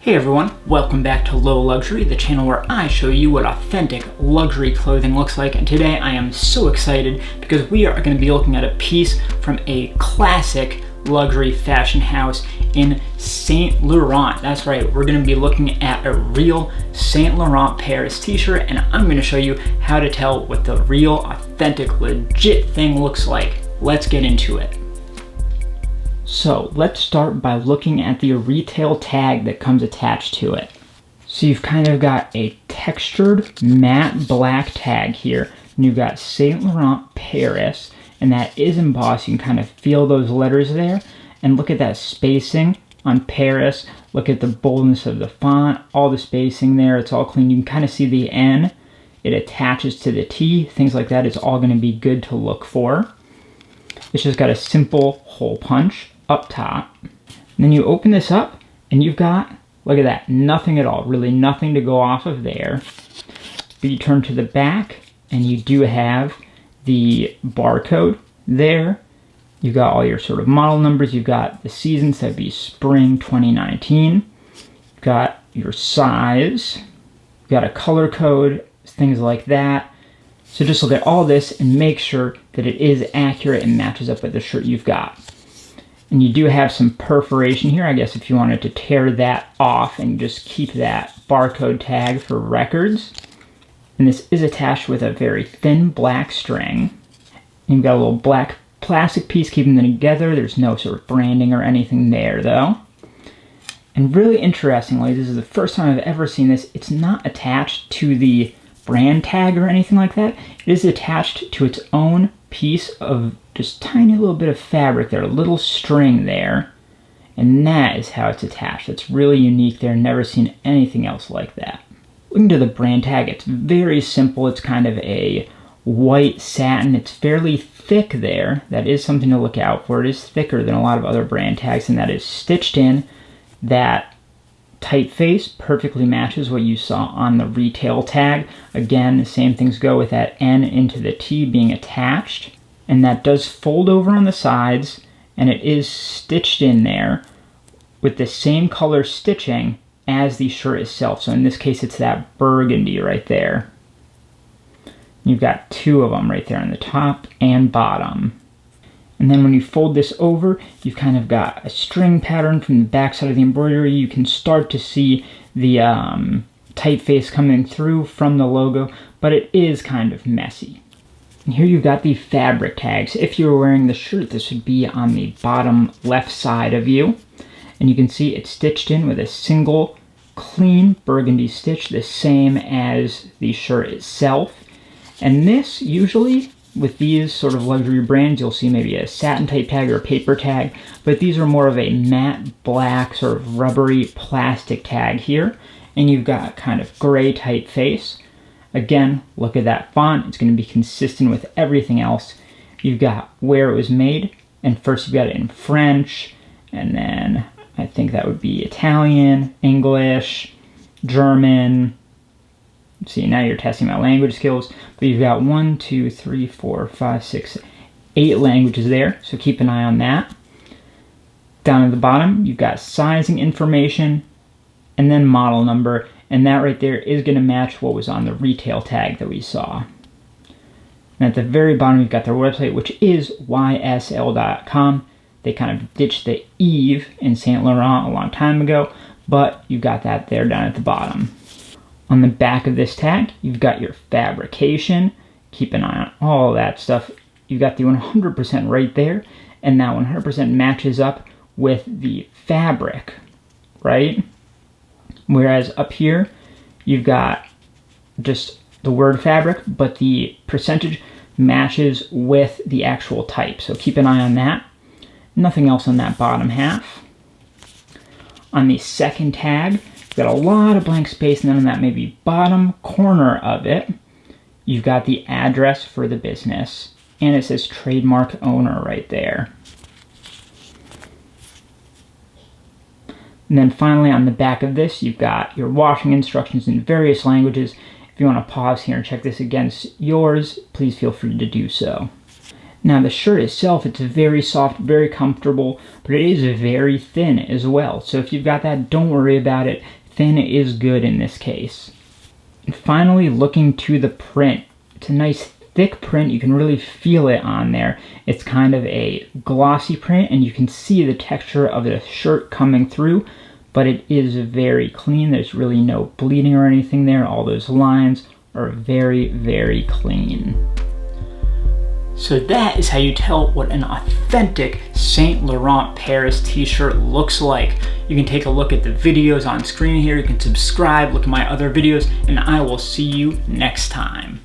Hey everyone, welcome back to Low Luxury, the channel where I show you what authentic luxury clothing looks like. And today I am so excited because we are going to be looking at a piece from a classic luxury fashion house in Saint Laurent. That's right, we're going to be looking at a real Saint Laurent Paris t-shirt, and I'm going to show you how to tell what the real, authentic, legit thing looks like. Let's get into it. So let's start by looking at the retail tag that comes attached to it. So you've kind of got a textured matte black tag here, and you've got Saint Laurent Paris, and that is embossed. You can kind of feel those letters there, and look at that spacing on Paris. Look at the boldness of the font, all the spacing there, it's all clean. You can kind of see the N, it attaches to the T, things like that is all going to be good to look for. It's just got a simple hole punch up top. And then you open this up and you've got, look at that, nothing at all, really nothing to go off of there. But you turn to the back and you do have the barcode there. You've got all your sort of model numbers. You've got the seasons, that'd be spring 2019. You've got your size. You've got a color code, things like that. So just look at all this and make sure that it is accurate and matches up with the shirt you've got. And you do have some perforation here, I guess if you wanted to tear that off and just keep that barcode tag for records. And this is attached with a very thin black string. And you've got a little black plastic piece keeping them together. There's no sort of branding or anything there though. And really interestingly, this is the first time I've ever seen this, it's not attached to the brand tag or anything like that. It is attached to its own piece of just tiny little bit of fabric there, a little string there, and that is how it's attached. It's really unique there, never seen anything else like that. Looking to the brand tag, it's very simple. It's kind of a white satin. It's fairly thick there. That is something to look out for. It is thicker than a lot of other brand tags, and that is stitched in. That typeface perfectly matches what you saw on the retail tag. Again, the same things go with that N into the T being attached. And that does fold over on the sides, and it is stitched in there with the same color stitching as the shirt itself. So in this case, it's that burgundy right there. You've got two of them right there on the top and bottom. And then when you fold this over, you've kind of got a string pattern from the back side of the embroidery. You can start to see the typeface coming through from the logo, but it is kind of messy. And here you've got the fabric tags. If you were wearing the shirt, this would be on the bottom left side of you. And you can see it's stitched in with a single clean burgundy stitch, the same as the shirt itself. And this, usually, with these sort of luxury brands, you'll see maybe a satin type tag or a paper tag, but these are more of a matte black sort of rubbery plastic tag here. And you've got kind of gray typeface. Again, look at that font. It's going to be consistent with everything else. You've got where it was made, and first you've got it in French, and then I think that would be Italian, English, German. See, now you're testing my language skills, but you've got 1, 2, 3, 4, 5, 6, 8 languages there, so keep an eye on that. Down at the bottom, you've got sizing information, and then model number. And that right there is going to match what was on the retail tag that we saw. And at the very bottom, you've got their website, which is ysl.com. They kind of ditched the Eve in Saint Laurent a long time ago, but you've got that there down at the bottom. On the back of this tag, you've got your fabrication. Keep an eye on all that stuff. You've got the 100% right there, and that 100% matches up with the fabric, right? Whereas up here, you've got just the word fabric, but the percentage matches with the actual type. So keep an eye on that. Nothing else on that bottom half. On the second tag, you've got a lot of blank space, and then on that maybe bottom corner of it, you've got the address for the business, and it says trademark owner right there. And then finally on the back of this, you've got your washing instructions in various languages. If you want to pause here and check this against yours, please feel free to do so. Now the shirt itself, it's very soft, very comfortable, but it is very thin as well. So if you've got that, don't worry about it. Thin is good in this case. And finally, looking to the print. It's a nice thick print. You can really feel it on there. It's kind of a glossy print, and you can see the texture of the shirt coming through, but it is very clean. There's really no bleeding or anything there. All those lines are very, very clean. So that is how you tell what an authentic Saint Laurent Paris t-shirt looks like. You can take a look at the videos on screen here, you can subscribe, look at my other videos, and I will see you next time.